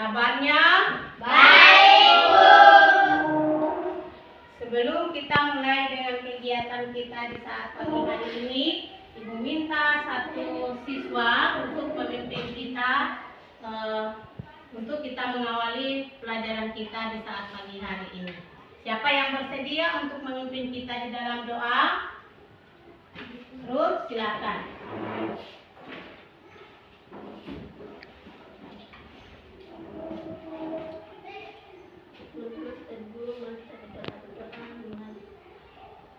Kabarnya? Baik, Bu. Sebelum kita mulai dengan kegiatan kita di saat pagi hari ini, Ibu minta satu siswa untuk memimpin kita untuk kita mengawali pelajaran kita di saat pagi hari ini. Siapa yang bersedia untuk memimpin kita di dalam doa? Ruth, silakan.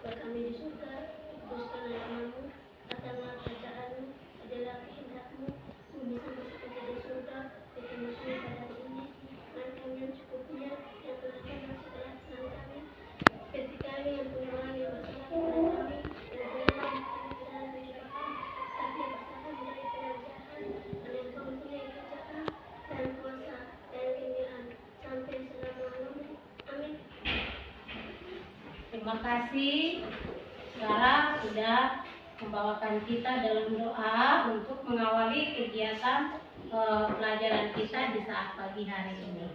Kami di surga, kuduskan namamu, datanglah kerajaanmu, adalah kehendakmu, bumi sama seperti di surga, berikanlah kami pada hari ini, makan kami yang cukupnya, yang telah kami setelah kesalahan kami, seperti kami yang mengulangi bersalah kepada kami, dan janganlah kami ke dalam pencobaan, tapi lepaskan kami dari jahat, dan yang kau mempunyai kerajaan, dan kuasa, dan kemuliaan, sampai selama-lamanya. Amin. Terima kasih. Sarah sudah membawakan kita dalam doa untuk mengawali kegiatan pelajaran kita di saat pagi hari ini.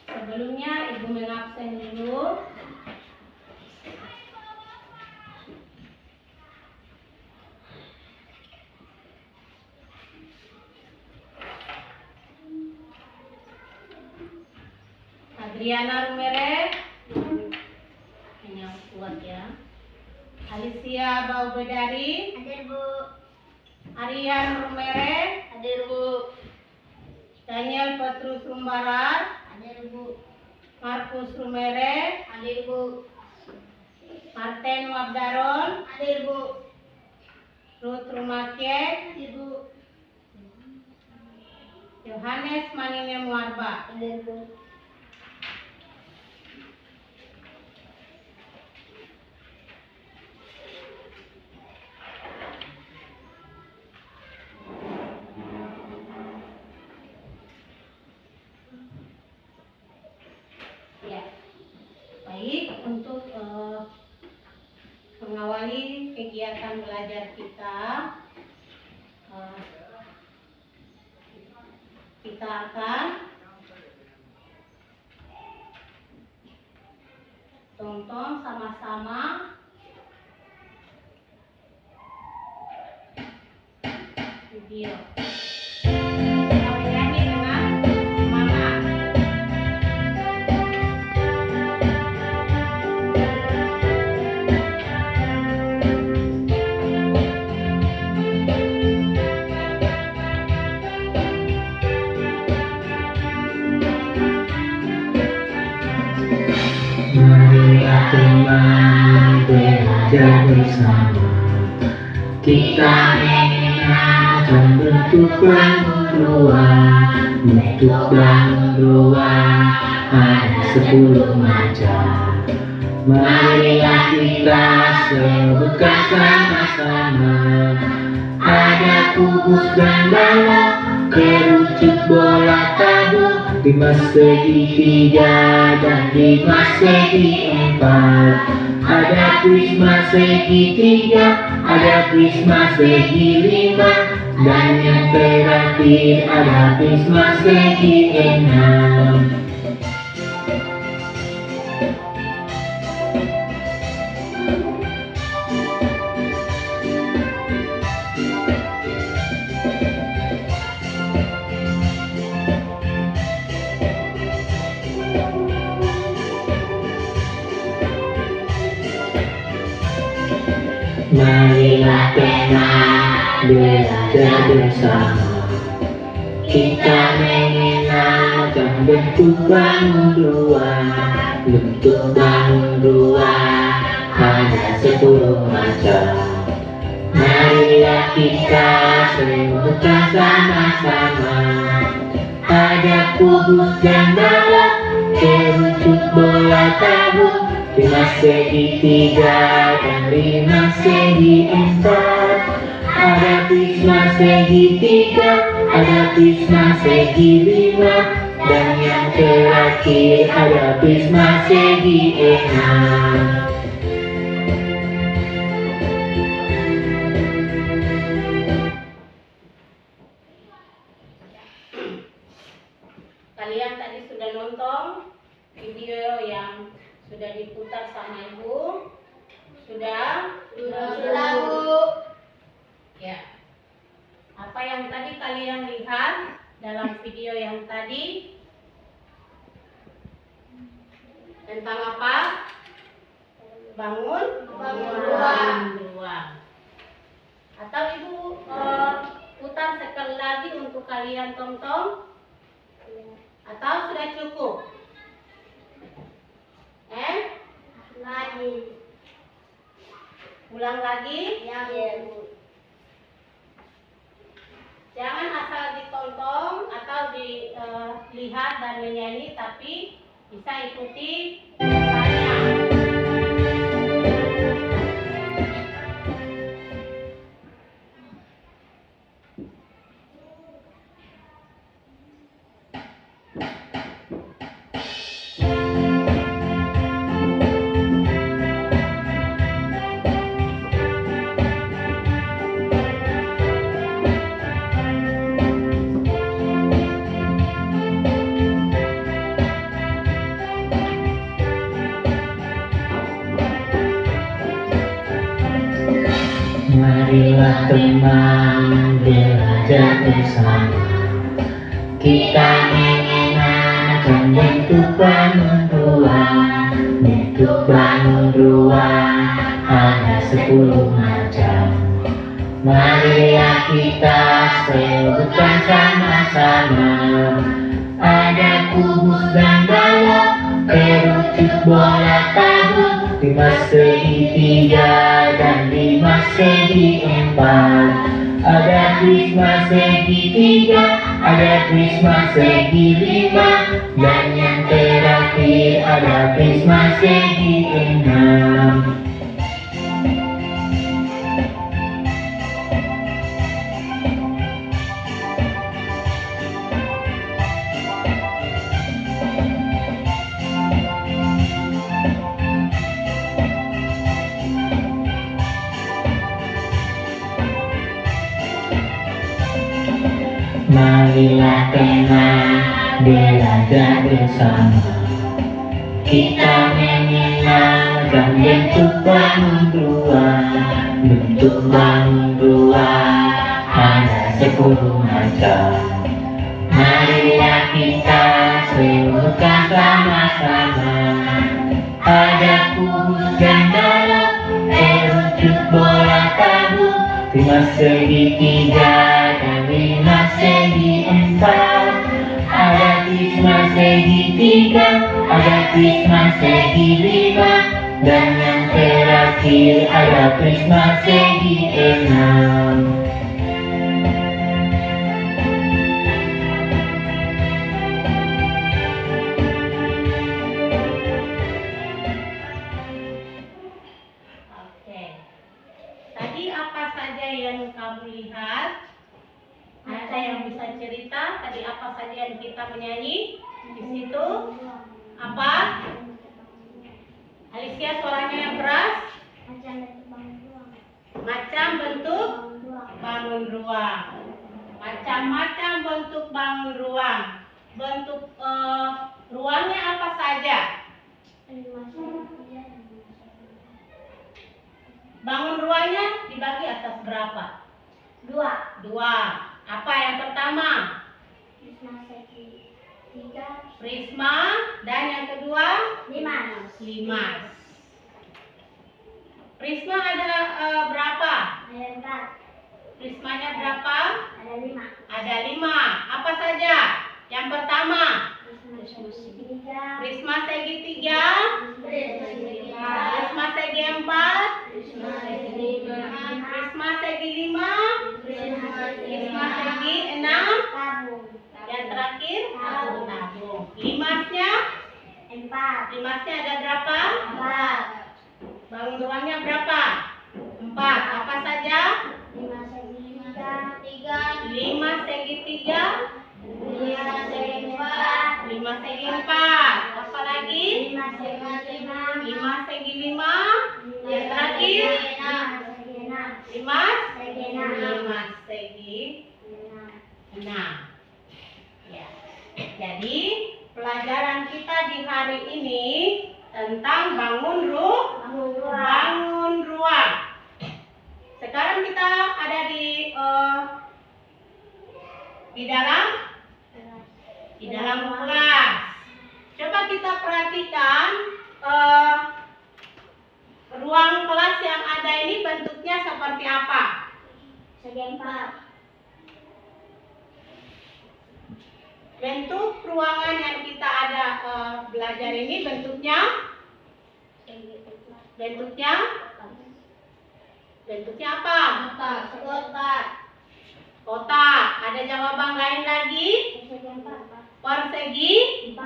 Sebelumnya Ibu mengabsen dulu. Adriana Rumere, yang kuat ya. Alicia Baubedari, Hadir, Bu. Arian Rumere, Hadir, Bu. Daniel Petrus Rumbarar, Hadir, Bu. Markus Rumere, Hadir, Bu. Martin Wabdaron, Hadir, Bu. Ruth Rumakiek, Hadir, Bu. Yohanes Manine Muarba. Hadir, Bu. Ya, baik, untuk mengawali kegiatan belajar kita, kita akan tonton sama-sama video. Kita menyanyi dengan semangat. Marilah teman belajar bersama, kita akan bentuk bangun ruang. Bentuk bangun ruang ada 10 macam. Marilah kita sebutkan sama-sama. Ada kubus dan balok, kerucut bola tabung, 5 segi 3 dan 5 segi 4. Ada prisma segi 3, ada prisma segi 5, dan yang terakhir ada prisma segi 6. Marilah teman belajar bersama, kita mengenalkan bentuk bangun ruang. Bentuk bangun ruang ada 10 macam. Marilah kita sebutkan sama-sama. Ada kubus dan balok, kerucut bola tabung, 5 segi 3 dan 5 segi 4. Ada prisma segi 3, ada prisma segi 5, dan yang terakhir ada prisma segi 6. dalam video yang tadi tentang apa? Bangun ruang. Atau Ibu putar sekali lagi untuk kalian tonton, atau sudah cukup? Lagi. Ulang lagi. Ya, Bu. Jangan asal ditonton atau dilihat dan menyanyi, tapi bisa ikuti caranya. Marilah teman belajar bersama, kita mengenalkan bentuk bangun ruang. Bentuk bangun ruang ada 10 macam. Marilah kita sebutkan sama-sama. Ada kubus dan balok, kerucut bola tabung, 5 segi 3 dan 5 segi 4. Ada prisma segi 3, ada prisma segi 5, dan yang terakhir ada prisma segi 6. Marilah teman belajar bersama, kita mengenalkan bentuk bangun ruang. Bentuk bangun ruang ada 10 macam. Marilah kita sebutkan sama-sama. Ada kubus dan balok, kerucut bola tabung, 5 segi 3 dan 5 segi 4. Ada prisma segi 3, ada prisma segi 5, dan yang terakhir ada prisma segi 6. Oke. Tadi apa saja yang kamu lihat? Ada yang bisa cerita? Tadi apa saja yang kita menyanyi di situ? Apa? Alicia, suaranya yang keras. Macam bentuk bangun ruang. Macam-macam bentuk bangun ruang. Bentuk ruangnya apa saja? Bangun ruangnya dibagi atas berapa? 2. Apa yang pertama? Prisma, dan yang kedua? Limas. Prisma ada berapa? Prismanya berapa? Ada 5. Apa saja? Yang pertama? Prisma segi 3, prisma segi 4, prisma segi 5, prisma segi 6, yang terakhir tabung. Limasnya ada berapa? 4. Bangun ruangnya berapa? 4. Apa saja? 5 segi 3, 5 segi 4. Apa lagi? 5 segi 5. Yang terakhir? 5 segi 6. Ya. Jadi pelajaran kita di hari ini tentang bangun ruang. Sekarang kita ada di dalam di dalam kelas. Coba kita perhatikan ruang kelas yang ada ini bentuknya seperti apa? Segi 4. Bentuk ruangan yang kita ada belajar ini bentuknya apa? Kotak. Ada jawaban lain lagi? Persegi 4.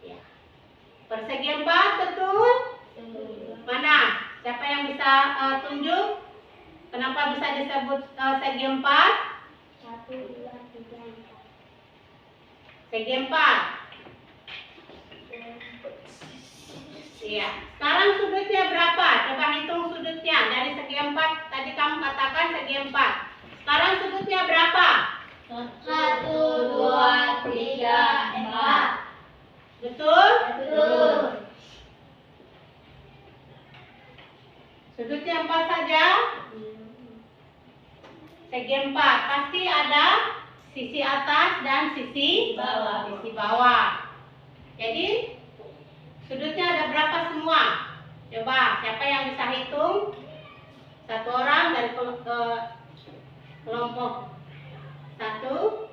Ya. Persegi 4 betul? Mana? Siapa yang bisa tunjuk? Kenapa bisa disebut segi 4? 1, 2, 3, 4. Segi 4. Iya. Sekarang sudutnya berapa? Coba hitung sudutnya. Dari segi 4 tadi kamu katakan segi 4. Sekarang sudutnya berapa? 1, 2, 3, 4. Betul? Betul. Sudutnya 4 saja. Segi 4 pasti ada sisi atas dan sisi bawah. Jadi sudutnya ada berapa semua? Coba siapa yang bisa hitung? Satu orang dari kelompok 1.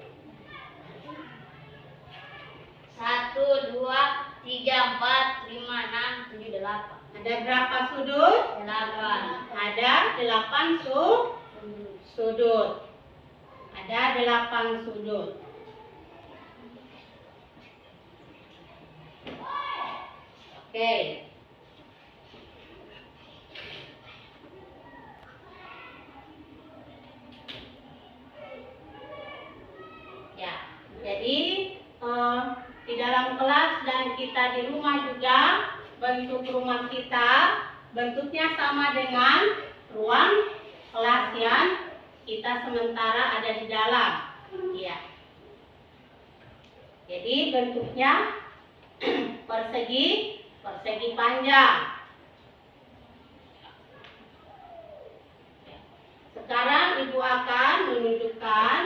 1, 2, 3, 4, 5, 6, 7, 8. Ada berapa sudut? 8. Ada 8 sudut. Ada 8 sudut. Oke. Ya, jadi di dalam kelas dan kita di rumah juga bentuk rumah kita bentuknya sama dengan ruang kelas yang kita sementara ada di dalam. Ya. Jadi bentuknya persegi panjang. Sekarang Ibu akan menunjukkan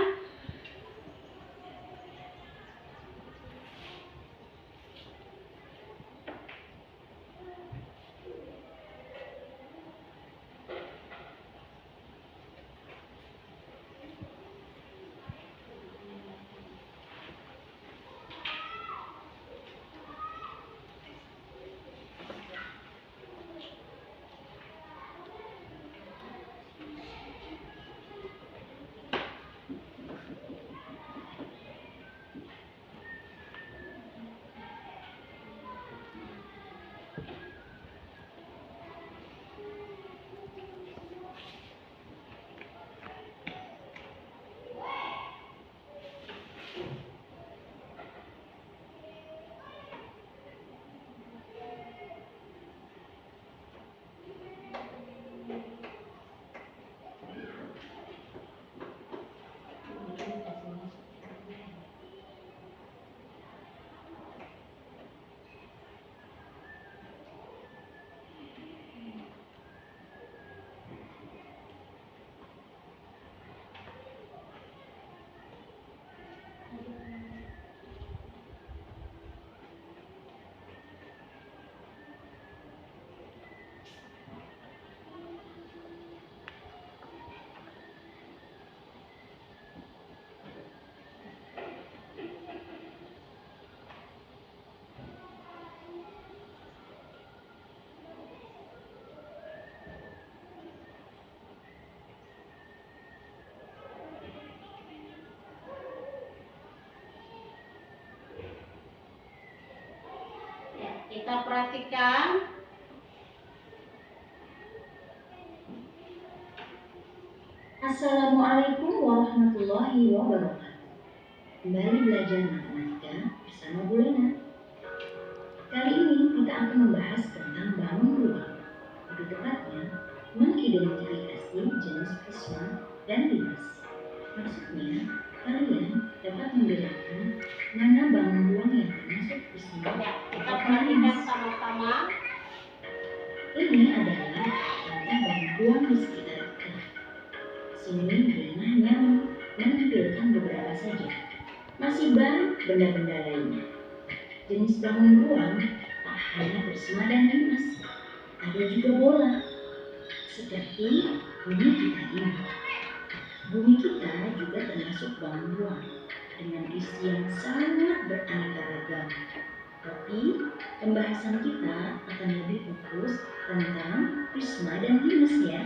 kita perhatikan Assalamualaikum warahmatullahi wabarakatuh. Kembali belajar matematika bersama Bu Lena. Kali ini kita akan membahas tentang bangun ruang. Lebih tepatnya, mengidentifikasi jenis prisma dan bilas. Maksudnya, kalian dapat membedakan mana bangun ruang yang termasuk prisma ya, kita atau perhatikan bilas. sama-sama. Ini adalah contoh bangun ruang di sekitar kita. Sini Lena hanya menampilkan beberapa saja. Masih banyak benda-benda lainnya. Jenis bangun ruang tak hanya Prisma dan Limas, ada juga bola, seperti bumi kita ini. Bumi kita juga termasuk bangun ruang dengan isi yang sangat beraneka ragam. Tapi pembahasan kita akan lebih fokus tentang Prisma dan Limas ya.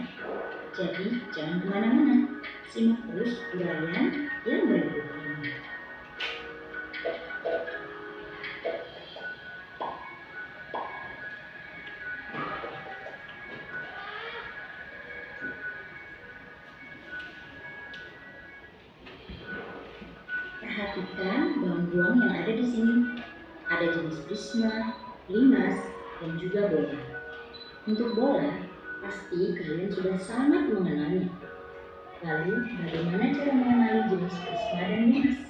Jadi jangan kemana-mana, simak terus uraian yang berikut ini. Perhatikan bangun ruang yang ada di sini. Ada jenis Prisma, Limas, dan juga bola. Untuk bola, pasti kalian sudah sangat mengenalnya. Lalu, bagaimana cara mengenali jenis Prisma dan Limas?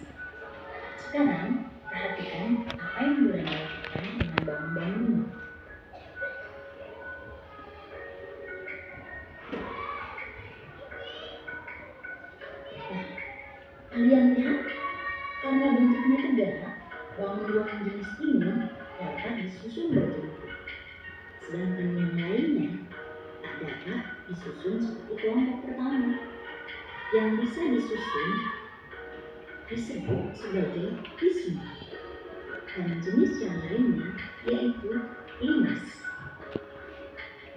Sekarang, perhatikan apa yang boleh dilakukan dengan bangun-bangun ini. Nah, kalian lihat, karena bentuknya tegak, bangun ruang jenis ini dapat disusun bertumpuk. Sedangkan yang lainnya tak dapat disusun seperti kelompok pertama. Yang bisa disusun disebut sebagai Prisma. Dan jenis yang lainnya yaitu Limas.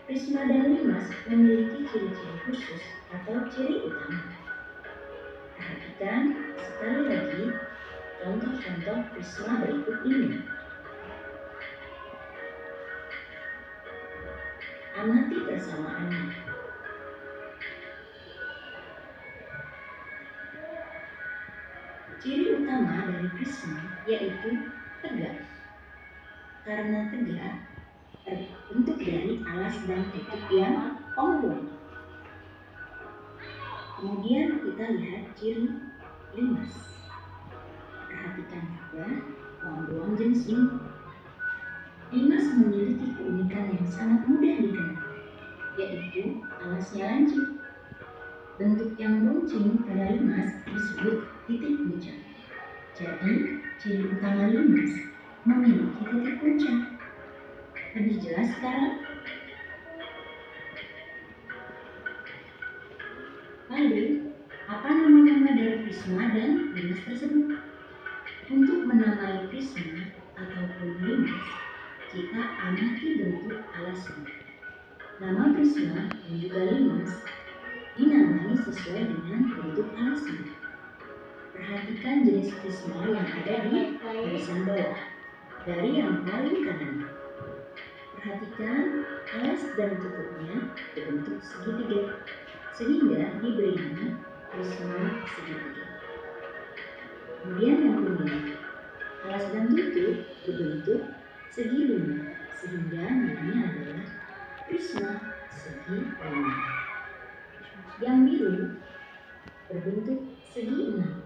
Prisma dan Limas memiliki ciri-ciri khusus atau ciri utama. Perhatikan sekali lagi contoh-contoh Prisma berikut ini. Amati persamaannya. Ciri utama dari Prisma yaitu tegak. Karena tegak, terbentuk dari alas dan tutup yang oblong. Kemudian kita lihat ciri Limas. Perhatikan juga ruang-ruang jenis ini. Limas memiliki keunikan yang sangat mudah dikenal, yaitu alasnya lancip. Bentuk yang runcing pada Limas disebut titik puncak. Jadi, ciri utama Limas memiliki titik puncak. Lebih jelas sekarang? Lalu, apa nama-nama dari Prisma dan Limas tersebut? Untuk menamai Prisma ataupun Limas, kita amati bentuk alasnya. Nama Prisma dan juga Limas dinamai sesuai dengan bentuk alasnya. Perhatikan jenis Prisma yang ada di barisan bawah, dari yang paling kanan. Perhatikan alas dan tutupnya berbentuk segitiga, sehingga diberi nama Prisma segitiga. Kemudian yang kedua, alas dan tutup berbentuk segi lima, sehingga namanya adalah Prisma segi lima. Yang biru berbentuk segi enam,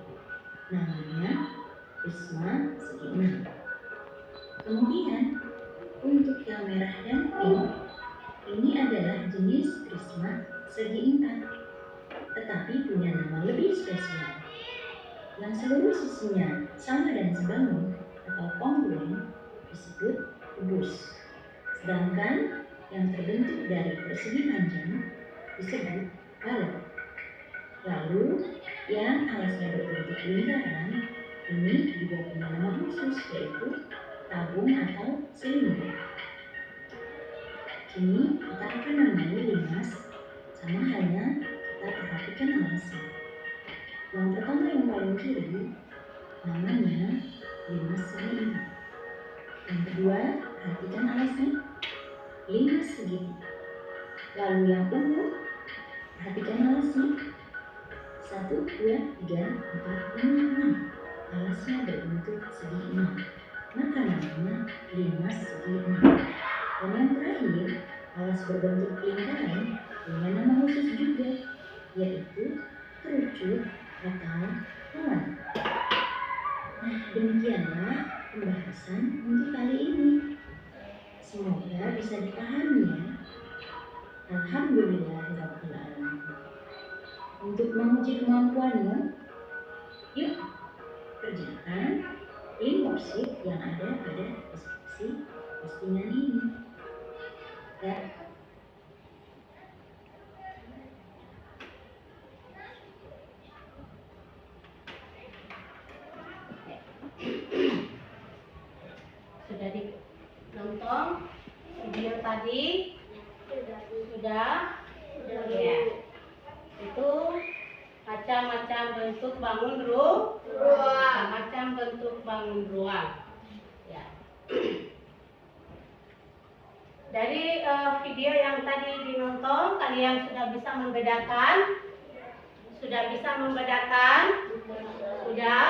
namanya Prisma segi enam. Kemudian untuk yang merah dan pink, ini adalah jenis Prisma segi empat, tetapi punya nama lebih spesial. Yang seluruh sisinya sama dan sebangun atau kongruen disebut kubus. Sedangkan yang terbentuk dari persegi panjang disebut balok. Lalu yang alasnya berbentuk lingkaran ini juga punya nama khusus, yaitu tabung atau silinder. Kini kita akan namai Limas, sama halnya kita perhatikan alasnya. Yang pertama yang paling kiri namanya Limas segi empat. Yang kedua, perhatikan alasnya, Limas segi tiga. Lalu yang ungu, perhatikan alasnya, 1, 2, 3, 4, 5, 6. Alasnya berbentuk segi 6, maka namanya Limas segi 6. Dan yang terakhir, alas berbentuk lingkaran punya nama khusus juga, yaitu kerucut atau awan. Nah, demikianlah pembahasan untuk kali ini. Semoga bisa dipahami ya. Alhamdulillahirabbil alamin. Untuk menguji kemampuanmu, yuk kerjakan yang ada pada postingan ini. Ya. Sudah ditonton video tadi? Sudah? Ya. Itu macam-macam bentuk bangun ruang. Macam bentuk bangun ruang. Ya. Dari video yang tadi dinonton, kalian sudah bisa membedakan? Sudah bisa membedakan? Sudah?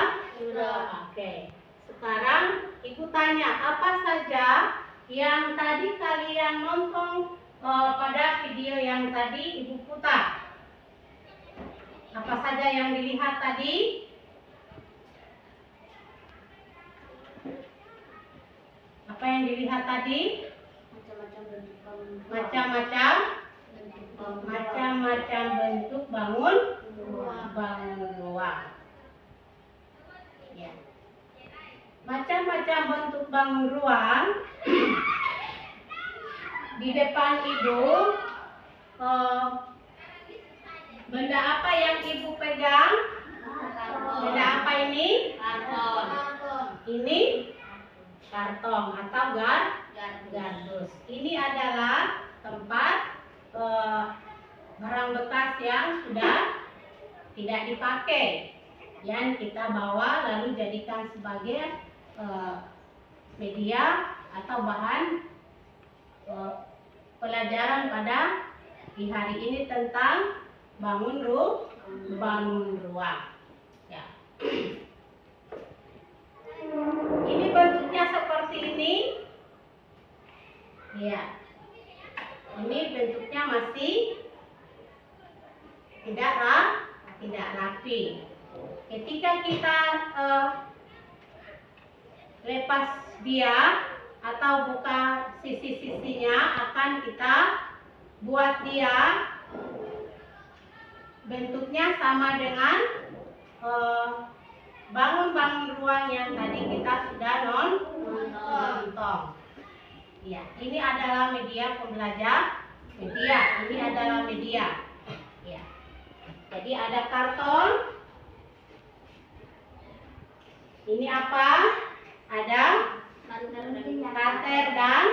Oke. Sekarang Ibu tanya, apa saja yang tadi kalian nonton pada video yang tadi Ibu putar? Apa saja yang dilihat tadi? Apa yang dilihat tadi? Macam-macam bentuk bangun ruang. Ya. Macam-macam bentuk bangun ruang. Di depan Ibu, benda apa yang Ibu pegang? Benda apa ini? Karton. Ini karton atau gardus. Ini adalah tempat barang bekas yang sudah tidak dipakai, yang kita bawa lalu jadikan sebagai media atau bahan pelajaran pada di hari ini tentang bangun ruang. Ya. Ini bentuknya seperti ini. Ya. Ini bentuknya masih tidak rapi. Ketika kita lepas dia atau buka sisi-sisinya, akan kita buat dia bentuknya sama dengan bangun ruang yang tadi kita sudah nonton. Ya, ini adalah media pembelajar. Ini adalah media. Ya. Jadi ada karton. Ini apa? Ada kater dan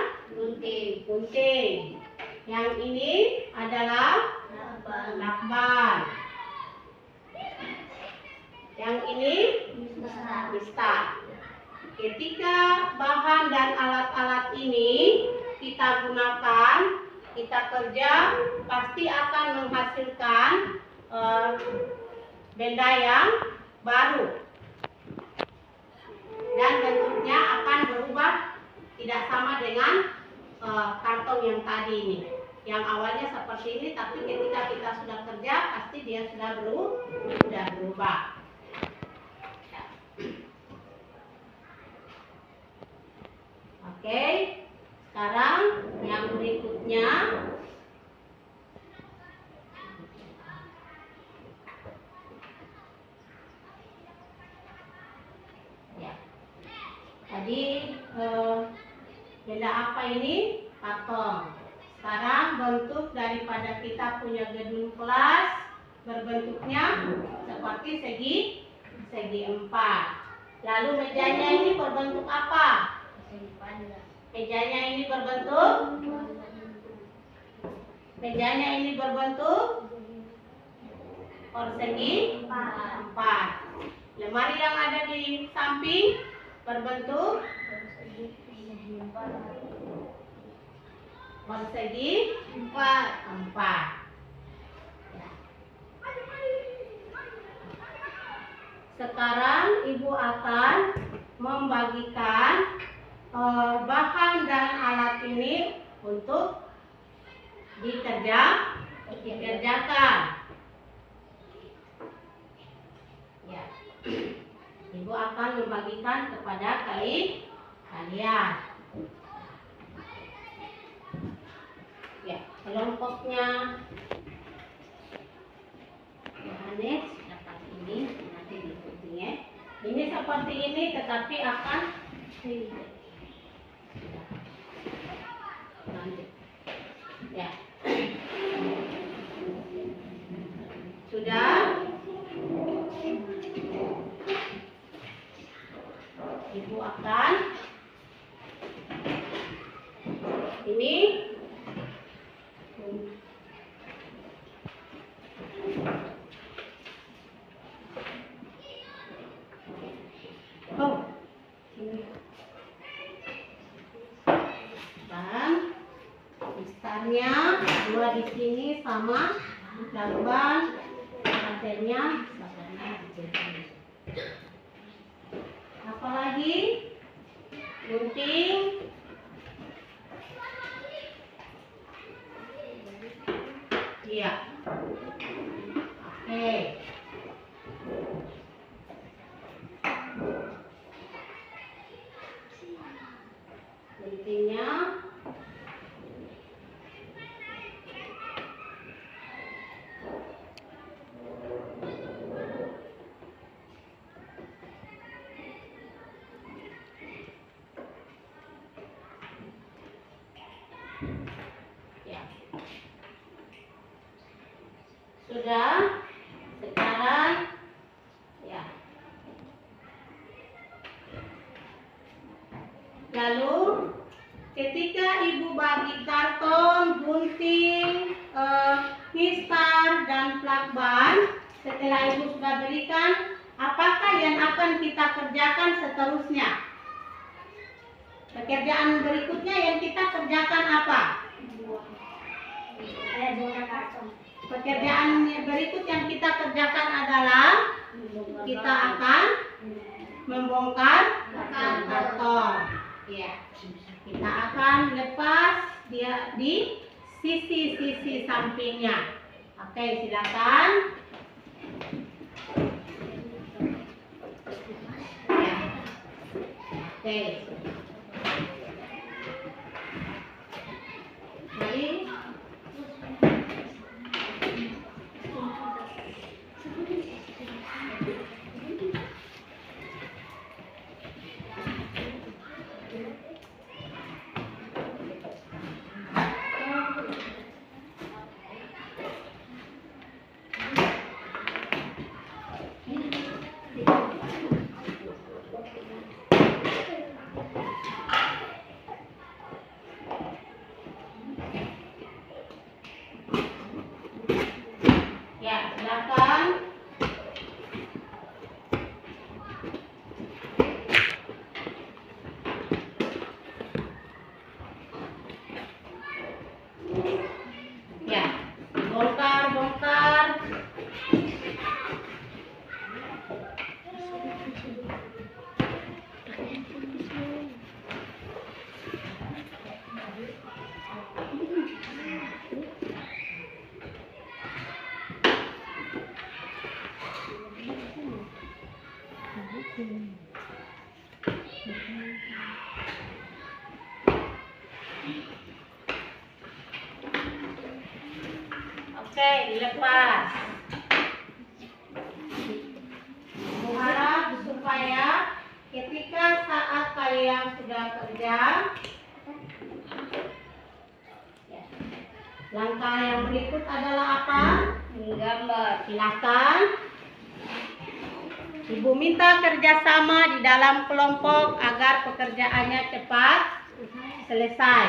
gunting. Yang ini adalah lakban. Yang ini mistar. Ketika bahan dan alat-alat ini kita gunakan, kita kerja, pasti akan menghasilkan benda yang baru. Dan bentuknya akan berubah, tidak sama dengan karton yang tadi ini. Yang awalnya seperti ini, tapi ketika kita sudah kerja, pasti dia sudah berubah. Oke, sekarang yang berikutnya. Ya. Tadi benda apa ini? Karton. Sekarang bentuk daripada kita punya gedung kelas berbentuknya seperti segi 4. Lalu mejanya ini berbentuk apa? Mejanya ini berbentuk persegi 4. Lemari yang ada di samping berbentuk persegi 4. Sekarang Ibu akan membagikan bahan dan alat ini untuk dikerjakan. Ya. Ibu akan membagikan kepada kalian. Ya, kelompoknya Yohanes dapat ini, nanti diikuti ya. Ini seperti ini, tetapi akan Lanjut. Ya. Sudah? Ibu akan ini dan mistarnya dua di sini sama gaban hasilnya apalagi gunting iya oke guntingnya ya. Sudah, sekarang ya. Lalu ketika ibu bagi karton, gunting, mistar dan plakban, setelah ibu sudah berikan, apakah yang akan kita kerjakan seterusnya? Pekerjaan berikutnya yang kita kerjakan apa? Pekerjaan berikut yang kita kerjakan adalah kita akan membongkar karton. Ya, kita akan lepas dia di sisi-sisi sampingnya. Oke, silakan. Ya. Oke. Mari. Ya, silakan. Ya, bongkar. Oke, dilepas. Harap supaya ketika saat kalian sudah kerja, langkah yang berikut adalah apa? Menggambar. Silakan. Ibu minta kerjasama di dalam kelompok agar pekerjaannya cepat selesai.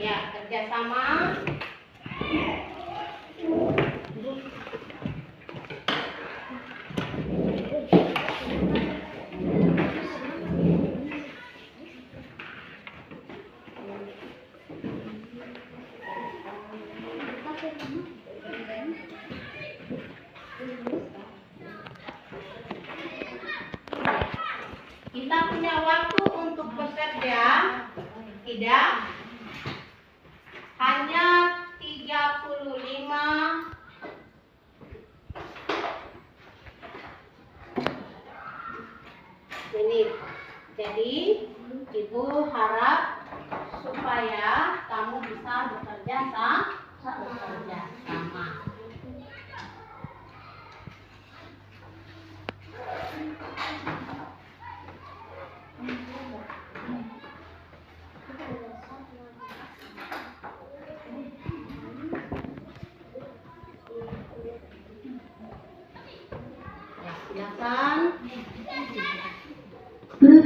Ya, kerjasama. Kita punya waktu untuk bekerja tidak hanya 35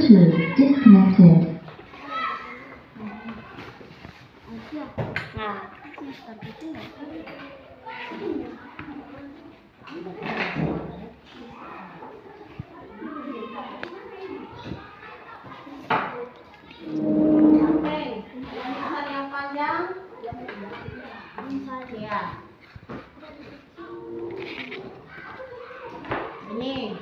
Bluetooth disconnected. Nah, oke, tulisan yang panjang. Ya. Ini.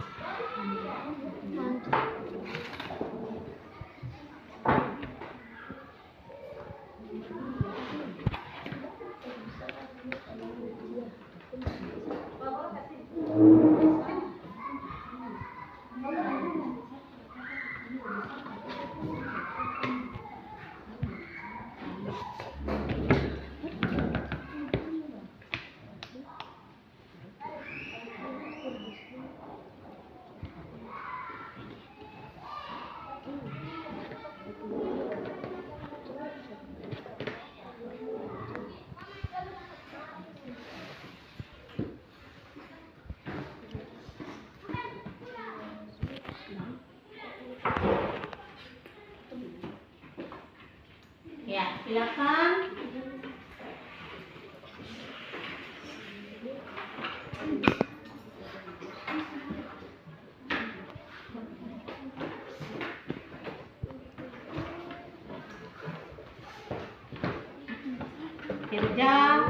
Ya, silakan. Kerja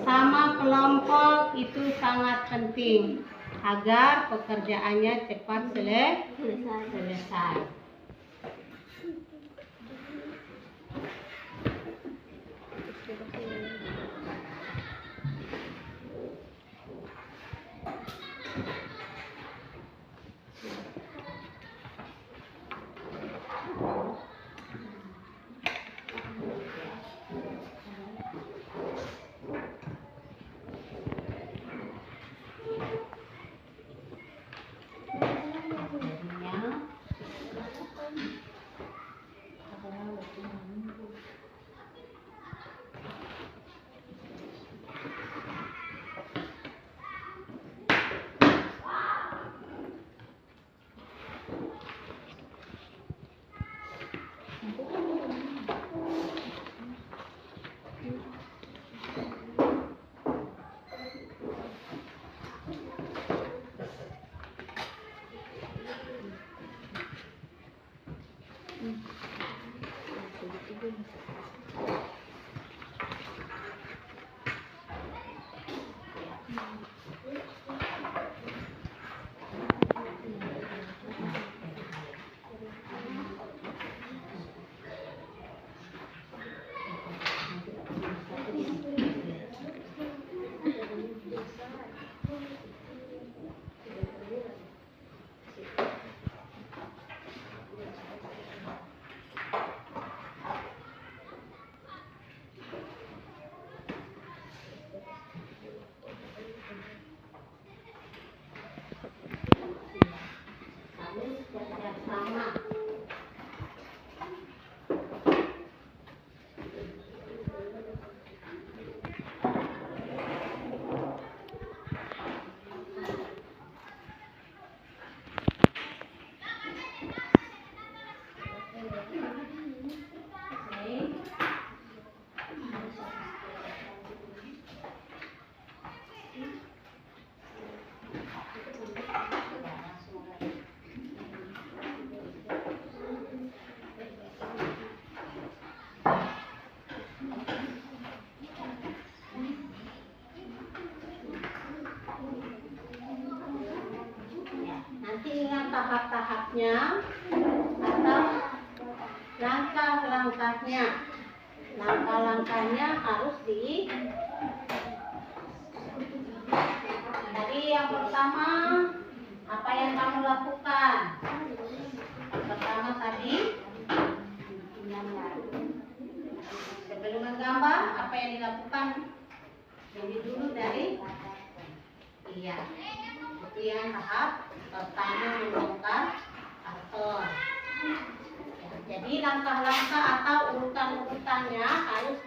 sama kelompok itu sangat penting agar pekerjaannya cepat selesai. tahap-tahapnya atau langkah-langkahnya. Langkah-langkahnya harus Jadi yang pertama, apa yang kamu lakukan? Yang pertama tadi, sebelum menggambar, apa yang dilakukan? Jadi dulu dari itu yang tahap pertama, membongkar karton. Jadi langkah-langkah atau urutan-urutannya harus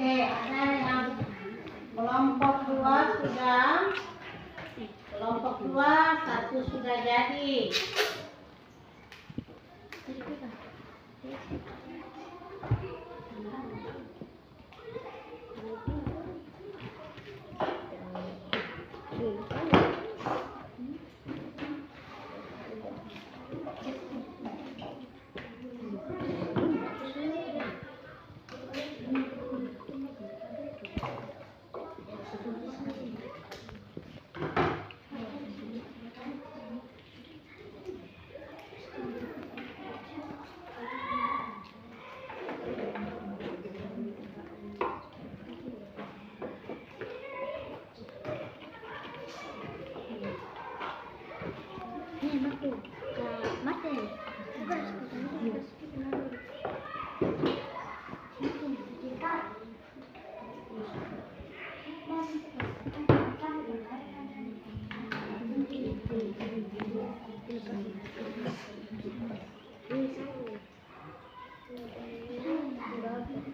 Oke, ada yang kelompok 2 sudah. Kelompok 2 1 sudah jadi.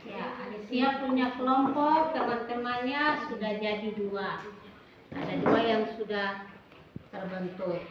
Ya, Alicia punya kelompok, teman-temannya sudah jadi 2. Ada 2 yang sudah terbentuk.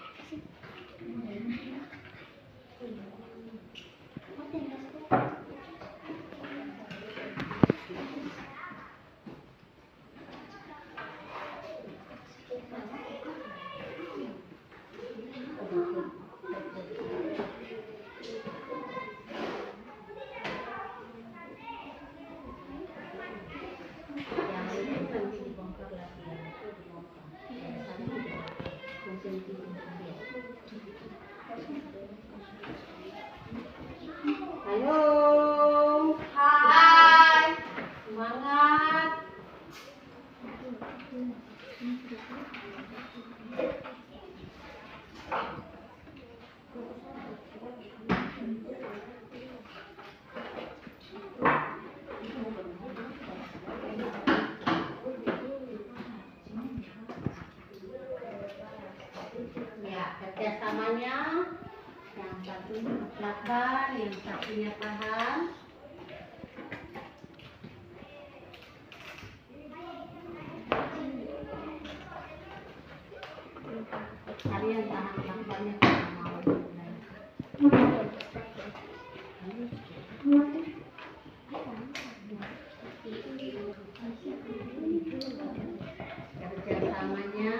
Halo. Hai. Semangat. Ya, kerjasamanya yang satunya belakang, yang satunya tahan. Kalian tahan belakangnya kalau mau mulai. Kerjasamanya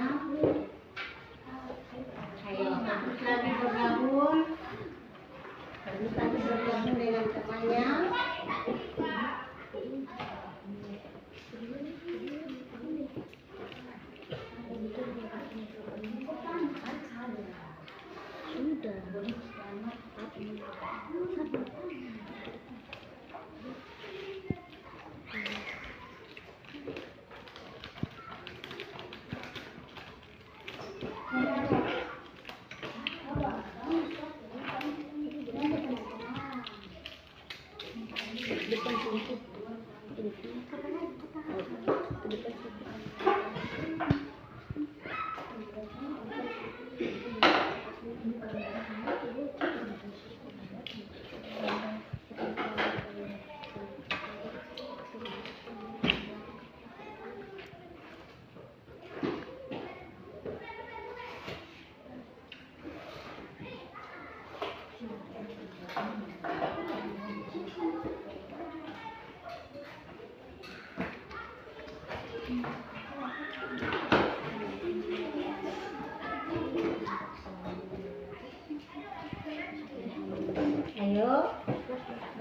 Ayo,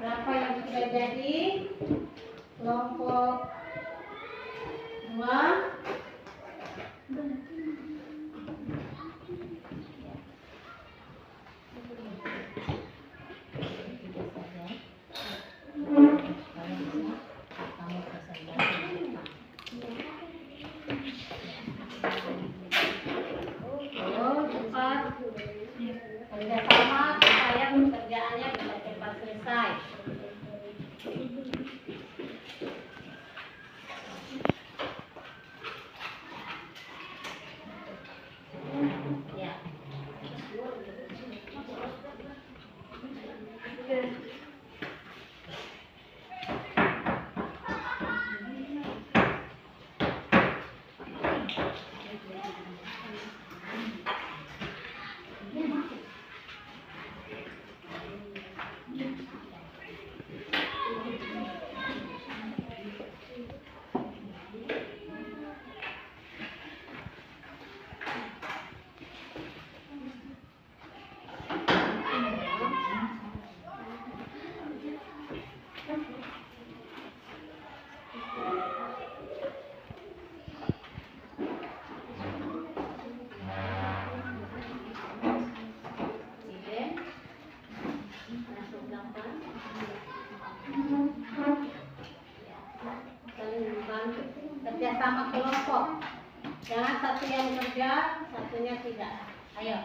berapa yang sudah jadi? Kelompok 2. Ayo, cepat. Kerja sama supaya pekerjaannya bisa cepat selesai. Ya. Saling membantu, kerja sama kelompok. Jangan satu yang kerja, satunya tidak. Ayo.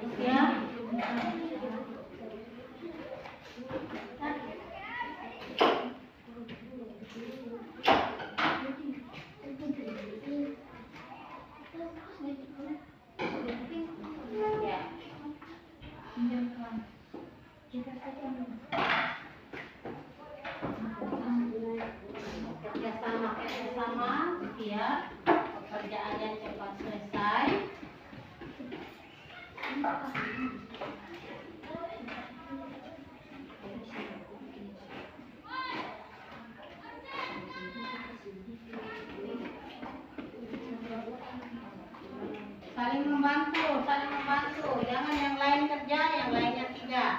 Siap. Kerjasama biar pekerjaannya cepat selesai. Saling membantu, saling membantu. Jangan yang lain kerja, yang lainnya tidak.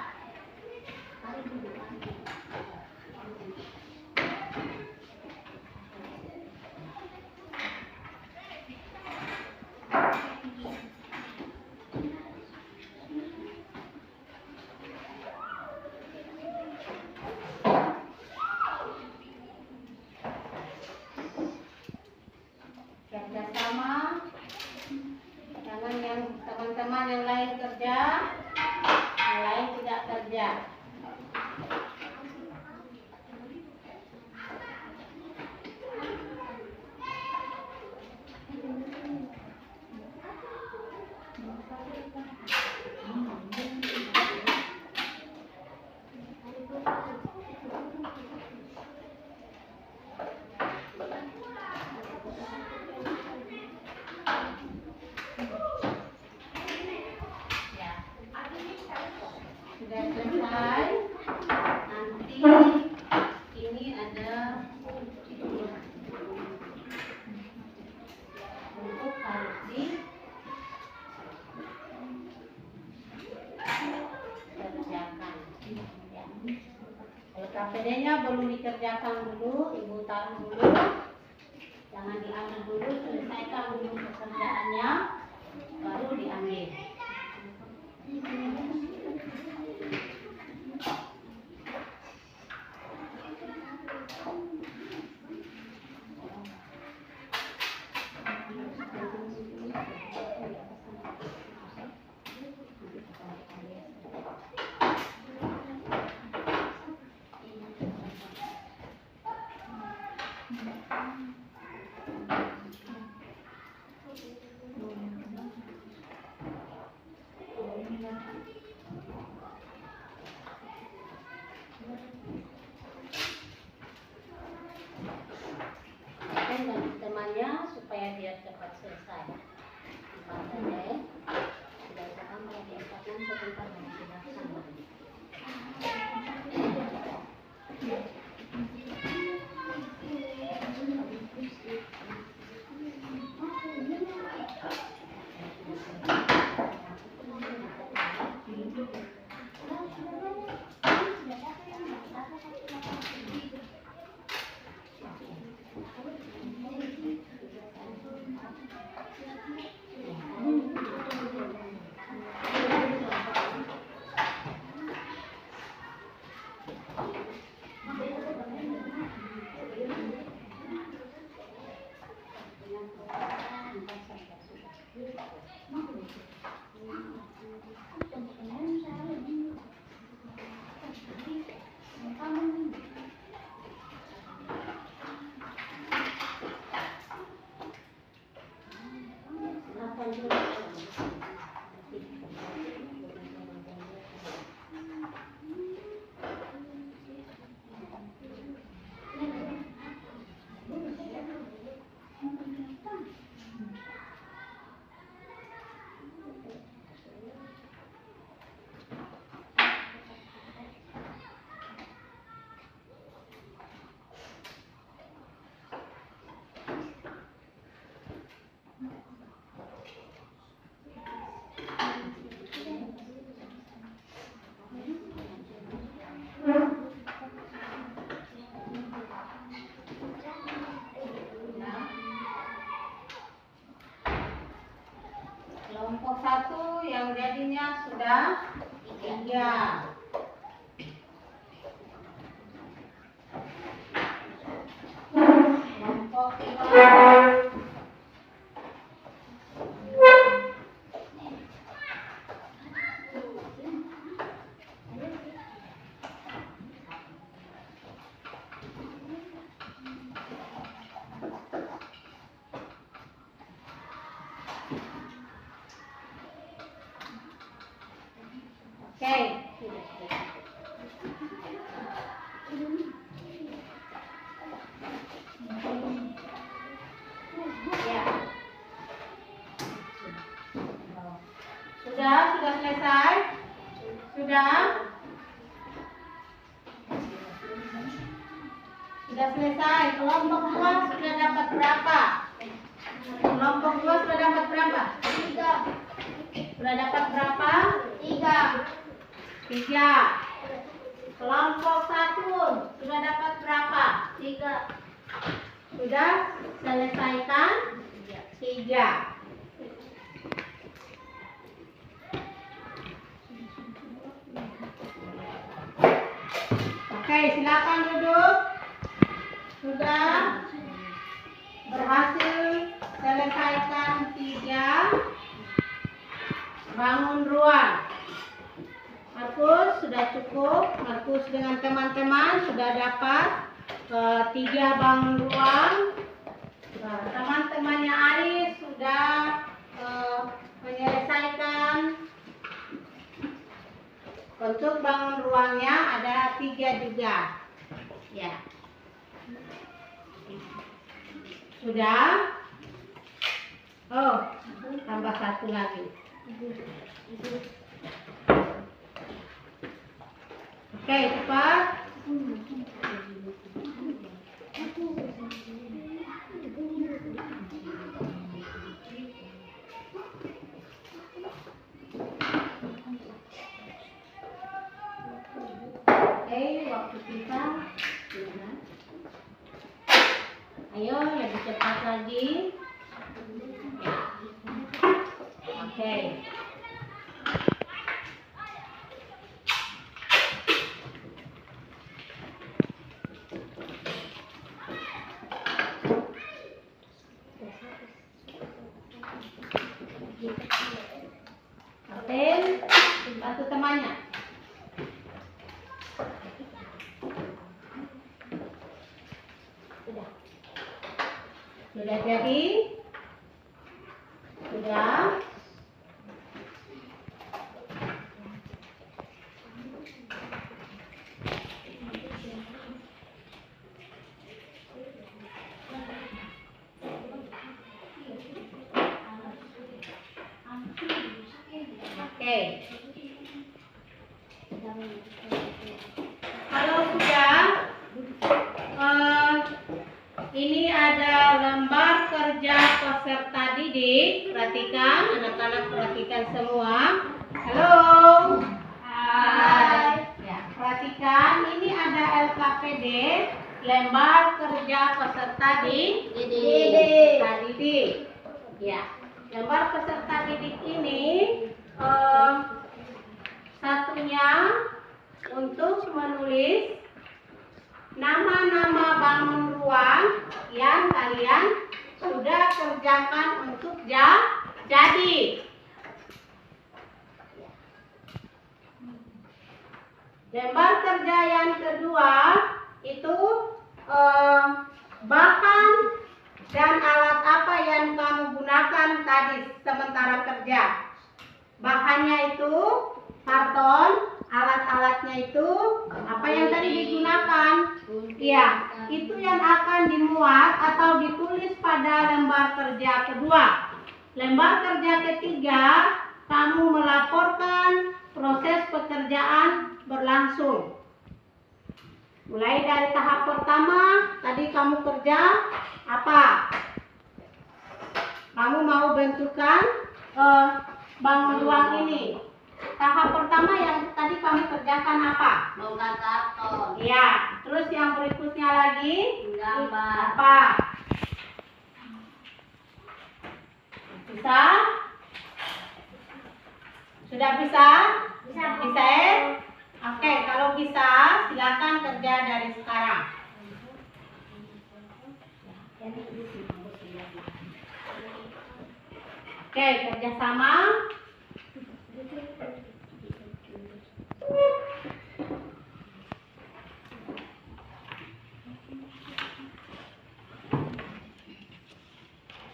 Kerjasama, jangan yang teman-teman yang lain kerja, yang lain tidak kerja. Sudah selesai. Nanti ini ada untuk harus dikerjakan. Ya. Kalau KPD-nya belum dikerjakan dulu, Ibu taruh dulu. dulu, selesaikan dulu pekerjaannya, baru diambil. Dan temannya supaya dia cepat selesai. Sudah bisa tambah di 46 sebentar lagi sudah sama. Kelompok 1 yang jadinya sudah 3. Kelompok 2. Oke. Ya. Sudah selesai? Sudah? Sudah selesai. Kelompok 2 sudah dapat berapa? Kelompok 2 sudah dapat berapa? 3. Sudah dapat berapa? 3. 3. Kelompok 1 sudah dapat berapa? 3. Sudah selesaikan? 3. Oke, silakan duduk. Sudah berhasil selesaikan 3. Bangun ruang. Markus sudah cukup. Markus dengan teman-teman sudah dapat 3 bangun ruang. Teman-temannya Aris sudah menyelesaikan. Untuk bangun ruangnya ada 3 juga. Ya. Sudah? Oh, tambah 1 lagi. Oke, cepat. Oke, waktu kita. Ayo, lebih cepat lagi. Oke. Kapten, bantu temannya. Sudah jadi? Sudah? Oke. Kalau sudah, ini ada lembar kerja peserta didik. Perhatikan, anak-anak perhatikan semua. Halo. Hai. Ya, perhatikan, ini ada LKPD, lembar kerja peserta didik. Ya, lembar peserta didik ini satunya untuk menulis nama-nama bangun ruang yang kalian sudah kerjakan untuk jadi. Lembar kerja yang kedua itu bahan dan alat apa yang kamu gunakan tadi sementara kerja. Bahannya itu karton, alat-alatnya itu apa yang tadi digunakan. Iya, itu yang akan dimuat atau ditulis pada lembar kerja kedua. Lembar kerja ketiga, kamu melaporkan proses pekerjaan berlangsung. Mulai dari tahap pertama, tadi kamu kerja apa? Kamu mau bentukan bangun ruang ini. Tahap pertama yang tadi kami kerjakan apa? Bongkar karton. Iya. Terus yang berikutnya lagi? Gambar. Apa? Bisa? Sudah bisa? Bisa ya? Oke, kalau bisa silakan kerja dari sekarang. Oke, kerjasama.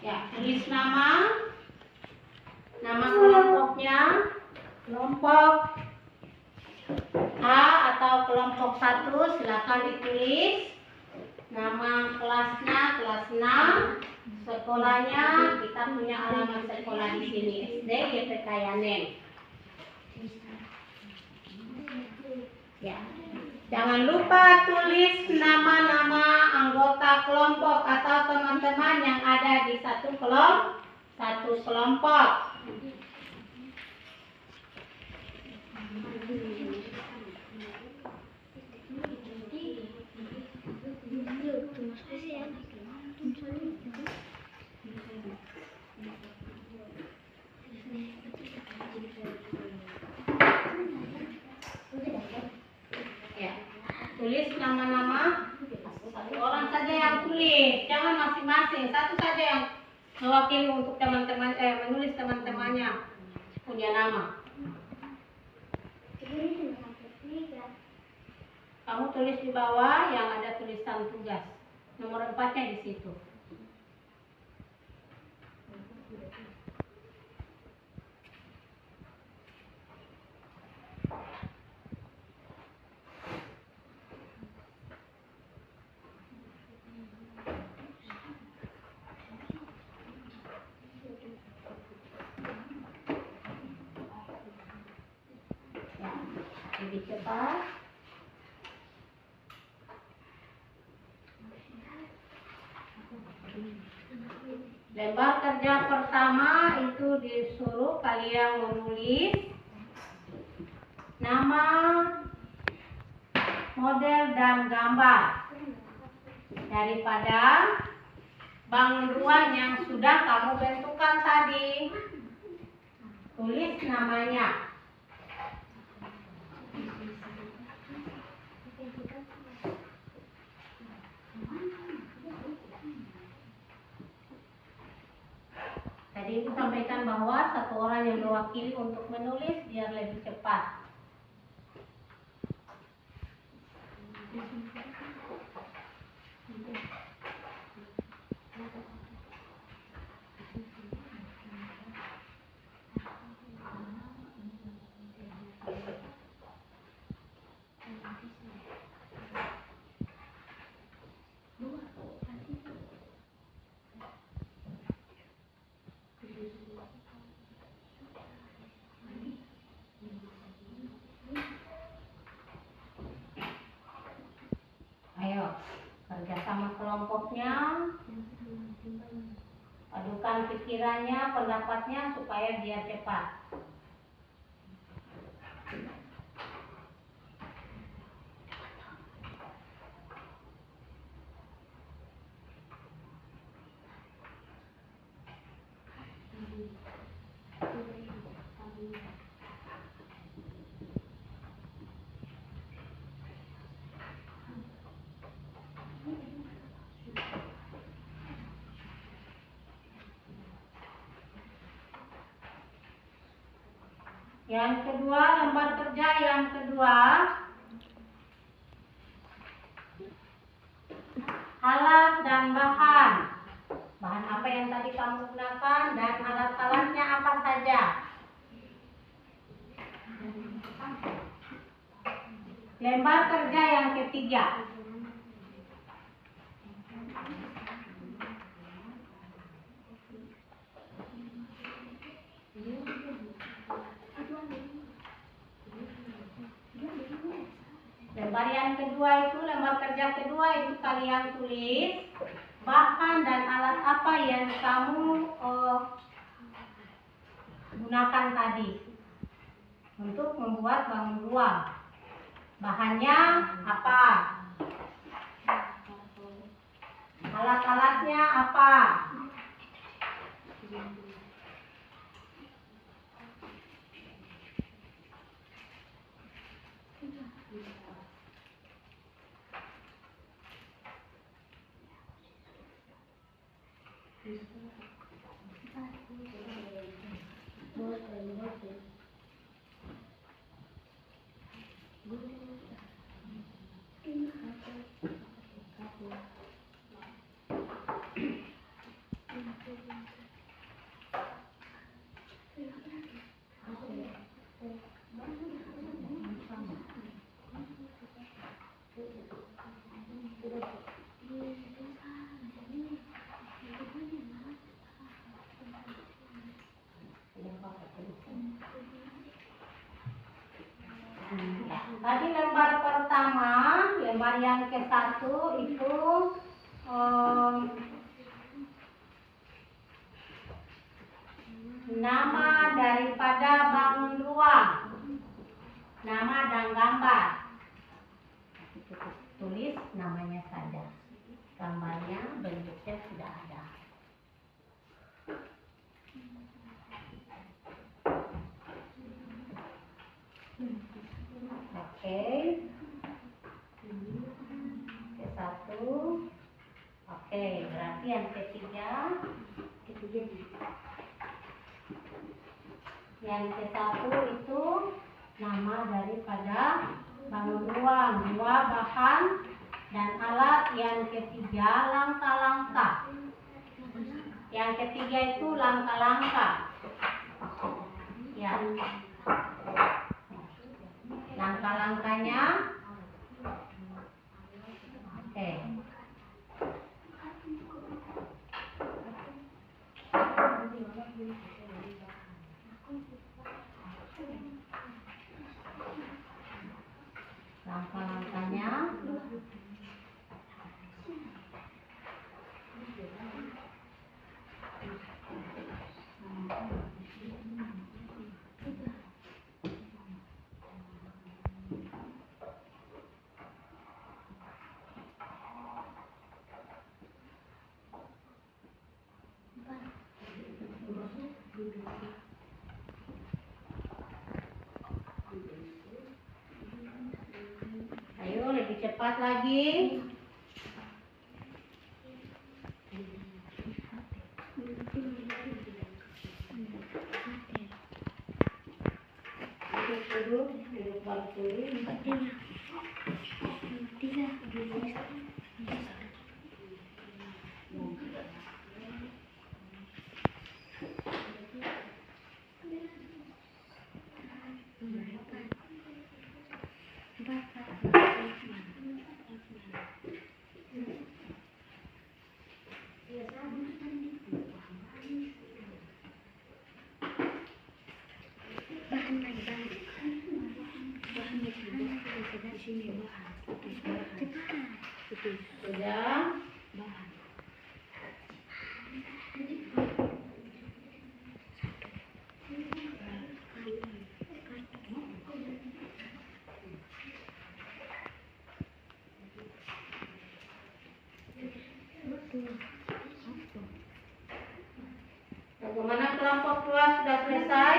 Ya, tulis nama kelompoknya, kelompok A atau kelompok 1 silakan ditulis. Nama kelasnya kelas 6, sekolahnya kita punya alamat sekolah di sini SD YPK Yanem. Ya. Jangan lupa tulis nama-nama anggota kelompok atau teman-teman yang ada di satu kelompok. Ya, tulis nama-nama satu orang saja yang tulis, jangan masing-masing, satu saja yang mewakili untuk teman-teman menulis teman-temannya punya nama. Kamu tulis di bawah yang ada tulisan tugas. Nomor 4-nya di situ. Ya, lebih cepat. Lembar kerja pertama itu disuruh kalian menulis nama, model dan gambar daripada bangun ruang yang sudah kamu bentukkan tadi. Tulis namanya. Tadi Ibu sampaikan bahwa satu orang yang mewakili untuk menulis biar lebih cepat. Ayo, kerjasama kelompoknya, adukan pikirannya, pendapatnya supaya biar cepat. Yang kedua, lembar kerja yang kedua, alat dan bahan. Bahan apa yang tadi kamu gunakan dan alat-alatnya apa saja. Lembar kerja yang ketiga. Lembar yang kedua itu, lembar kerja kedua itu kalian tulis bahan dan alat apa yang kamu gunakan tadi untuk membuat bangun ruang. Bahannya apa? Alat-alatnya apa? Tadi lembar pertama, lembar yang ke-1 itu nama daripada bangun ruang, nama dan gambar. Tulis namanya saja, gambarnya bentuknya sudah ada. Oke. Ke-1. Oke, berarti yang ketiga. Yang ke-1 itu nama daripada bangun ruang, 2 bahan dan alat. Yang ketiga langkah-langkah. Yang ketiga itu langkah-langkah. Ya. Langkah-langkahnya. Oke. Langkah-langkahnya. Ayo lebih cepat lagi. Duduk balik dulu. Sudah. Bagaimana kelompok 2 sudah selesai?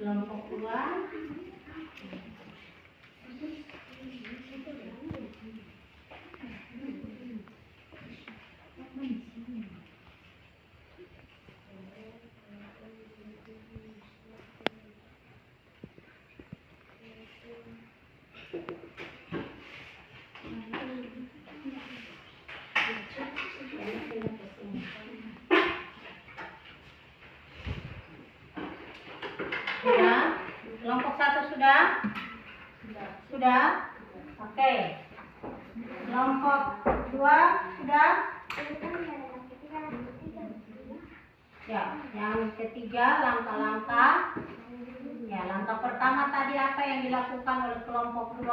Kelompok 2. Sudah? Kelompok 1 sudah? Sudah? Oke. Kelompok 2 sudah? Ya, yang ketiga langkah-langkah. Ya, langkah pertama tadi apa yang dilakukan oleh kelompok 2?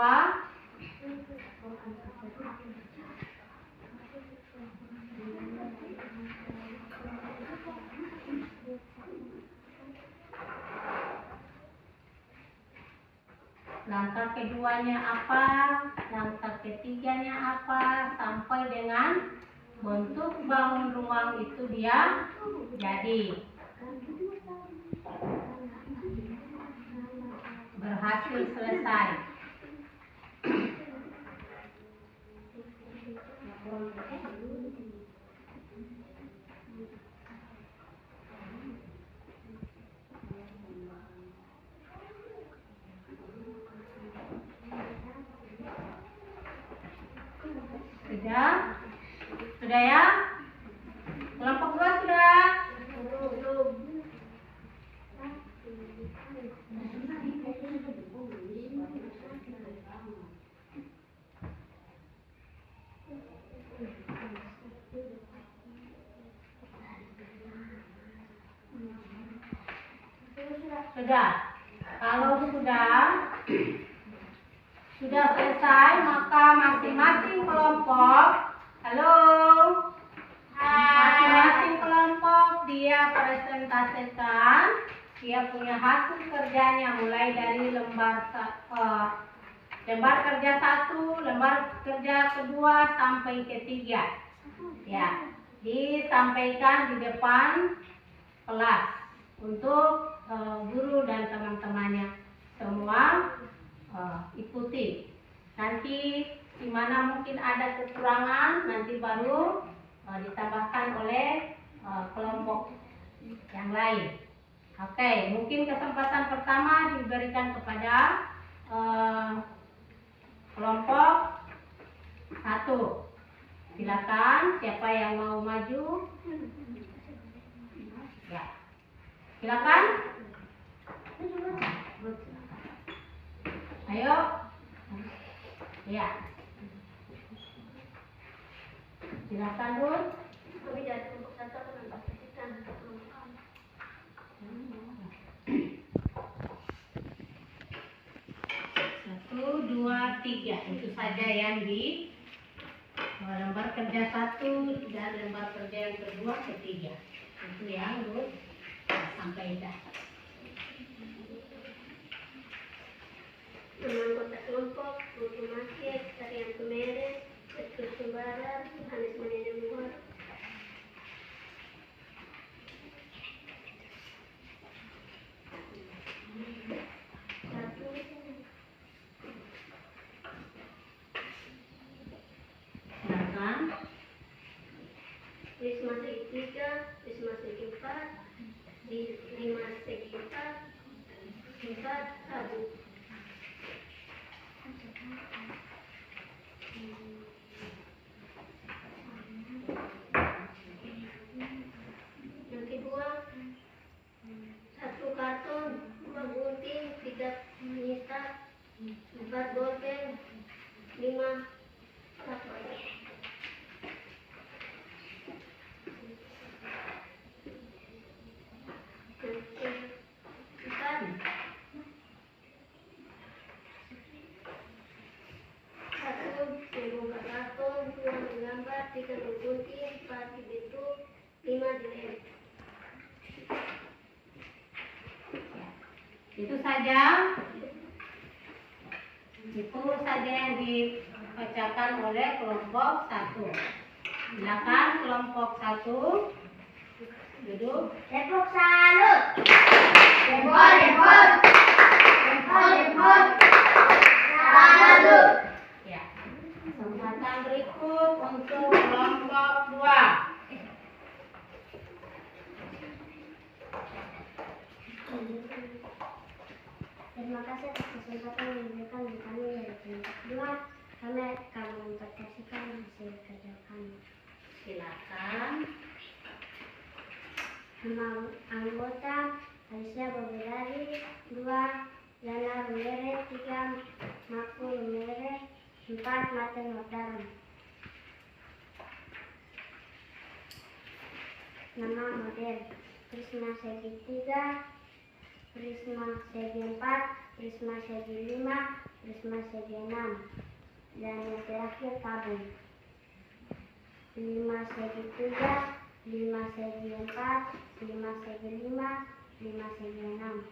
Langkah keduanya apa? Langkah ketiganya apa? Sampai dengan bentuk bangun ruang itu dia jadi. Berhasil selesai. Sudah? Sudah ya? Kelompok 2 sudah? Sudah. Kalau sudah selesai, maka masing-masing kelompok, halo, masing-masing kelompok dia presentasikan dia punya hasil kerjanya mulai dari lembar kerja 1, lembar kerja kedua sampai ketiga. Ya, disampaikan di depan kelas untuk guru dan teman-temannya semua ikuti. Nanti di mana mungkin ada kekurangan nanti baru ditambahkan oleh kelompok yang lain. Oke, mungkin kesempatan pertama diberikan kepada kelompok 1. Silakan, siapa yang mau maju? Ya, silakan. Ayo. Ya. Silakan, Bun. Kami dari kelompok 1 akan mempresentasikan Satu, 1, 2, 3. Itu saja yang di lembar kerja 1 dan lembar kerja yang kedua, ketiga. Itu yang Bu sampai dah. Nama anggota kelompok, buku masjid, tarian kemeres, Tekus Sembara, Anis Manene Muar. Silakan. Risma segi 3, Risma segi 4, Risma segi 4 Rabu. Yang kedua, 1 karton, 2 gunting, 3 menyita, 4 bolpen, 5 kapal. Tiga menggunting, 4 dibentuk, 5 dilem. Itu saja yang dibacakan oleh kelompok 1. Silakan kelompok 1 duduk. Depok salut. Depok. Salut. Ya. Kesempatan berikut untuk kelompok 2. Terima kasih atas kesempatan yang diberikan di kami dari kelompok 2. Kami akan mempresentasikan hasil kerja kami. Silakan. Nama anggota Alicia Bobelari, 2 Lana Rumere, 3 Maku Rumere, 4 Martin Nordam. Nama model Prisma segi 3, Prisma segi 4, Prisma segi 5, Prisma segi 6, dan yang terakhir tabung 5 segi 3, 5 segi 4, 5 segi 5, 5 segi 6.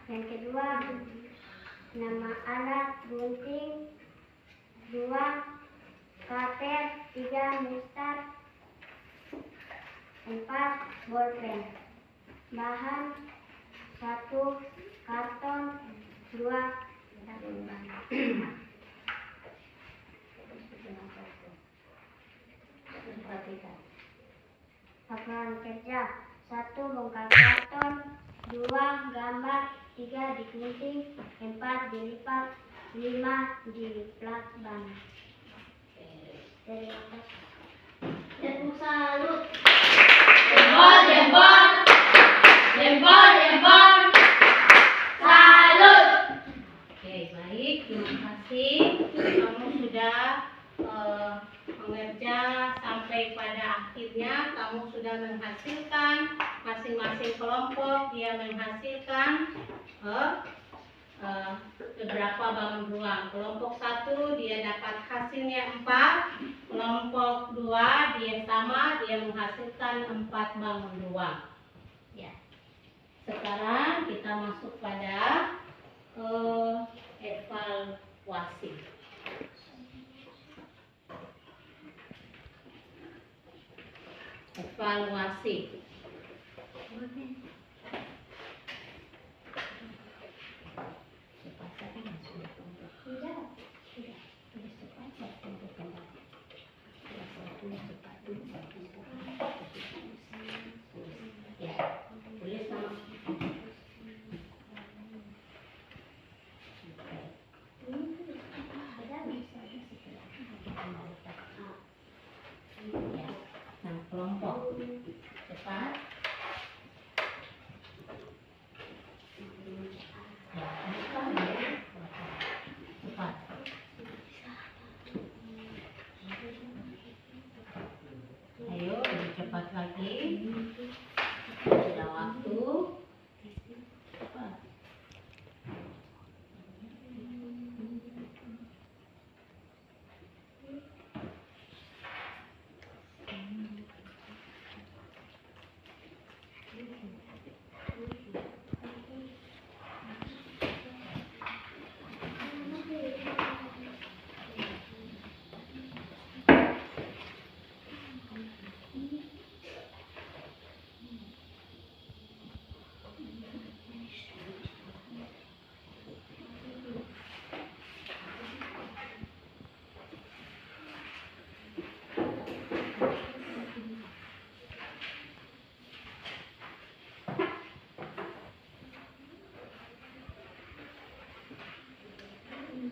Yang kedua, nama alat gunting 2 kater, 3 mistar, 4 bolpen. Bahan 1 karton, 2 tabung ban. Laporan kerja 1 bongkar karton, 2 gambar, 3 digunting, 4 dilipat, 5 diplat ban. Terima kasih. Tepuk salut. Jempol. Salut. Oke, baik. Terima kasih. Kamu sudah mengerja sampai pada akhirnya. Kamu sudah menghasilkan masing-masing kelompok. Dia menghasilkan beberapa bangun ruang. Kelompok 1 dia dapat hasilnya 4. Kelompok 2 dia sama, dia menghasilkan 4 bangun ruang. Ya. Sekarang kita masuk pada evaluasi. Kelompok cepat.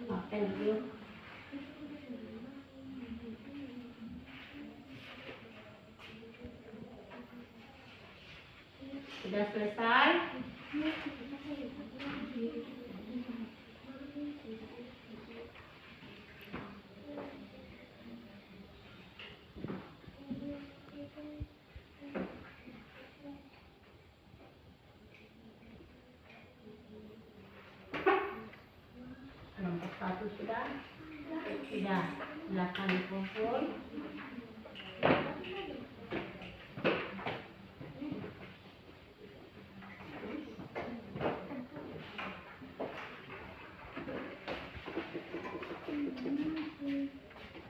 Makan dulu. Sudah selesai? Kelompok 1 sudah? Sudah. Silakan dikumpul.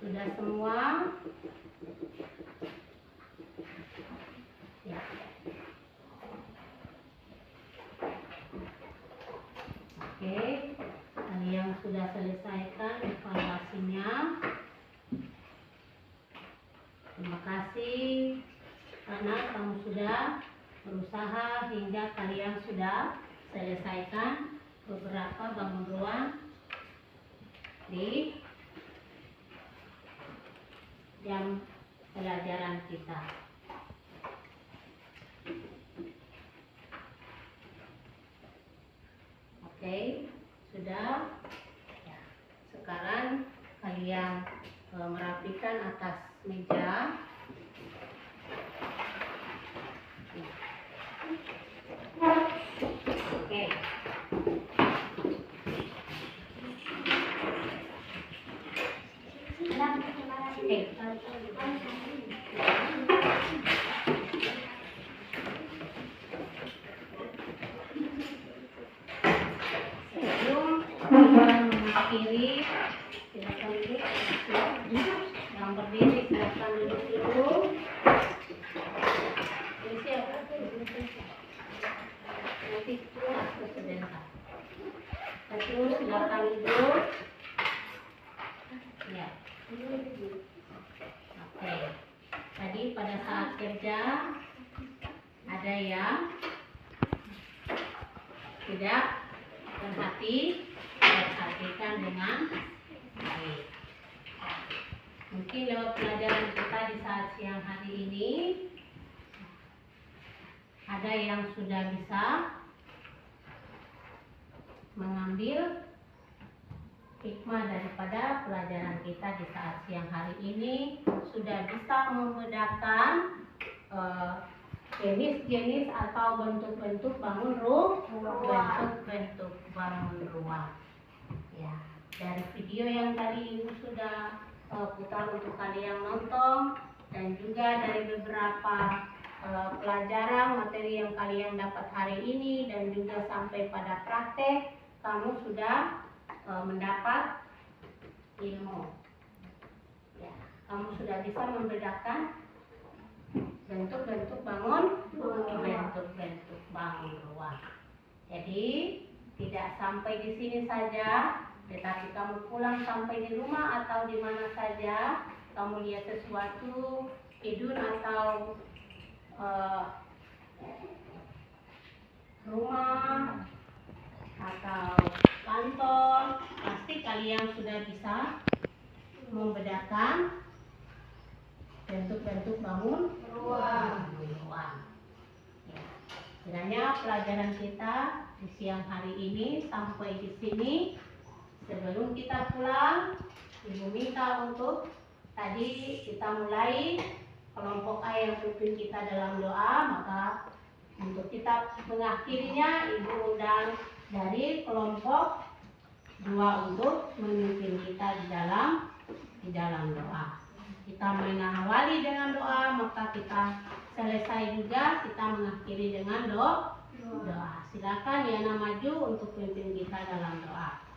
Sudah semua? Ya. Oke, yang sudah selesaikan evaluasinya. Terima kasih karena kamu sudah berusaha hingga kalian sudah selesaikan beberapa bangun ruang di jam pelajaran kita. Oke, sudah. Ya, sekarang kalian merapikan atas meja. Oke. Sebelum mengakhiri, silakan duduk. Yang berdiri silakan duduk dulu. Ini siapa? Nanti kelas sebentar. Satu, silakan duduk. Ya. Oke. Tadi pada saat kerja ada yang tidak perhatikan dengan baik. Mungkin lewat pelajaran kita di saat siang hari ini ada yang sudah bisa mengambil hikmah daripada pelajaran kita di saat siang hari ini, sudah bisa membedakan jenis-jenis atau bentuk-bentuk bangun bentuk-bentuk bangun ruang. Ya, dari video yang tadi Ibu sudah putar untuk kalian nonton, dan juga dari beberapa pelajaran materi yang kalian dapat hari ini, dan juga sampai pada praktek, kamu sudah mendapat ilmu. Ya, kamu sudah bisa membedakan bentuk-bentuk bangun ruang. Jadi tidak sampai di sini saja, tetapi kamu pulang sampai di rumah atau di mana saja, kamu lihat sesuatu gedung atau rumah atau kantor, pasti kalian sudah bisa membedakan bentuk-bentuk bangun ruang. Ya. Kiranya pelajaran kita di siang hari ini sampai di sini. Sebelum kita pulang, Ibu minta untuk tadi kita mulai kelompok A yang pimpin kita dalam doa, maka untuk kita mengakhirinya Ibu undang dari kelompok 2 untuk memimpin kita di dalam doa. Kita mengawali dengan doa, maka kita selesai juga kita mengakhiri dengan doa. Silakan Yana maju untuk pimpin kita dalam doa.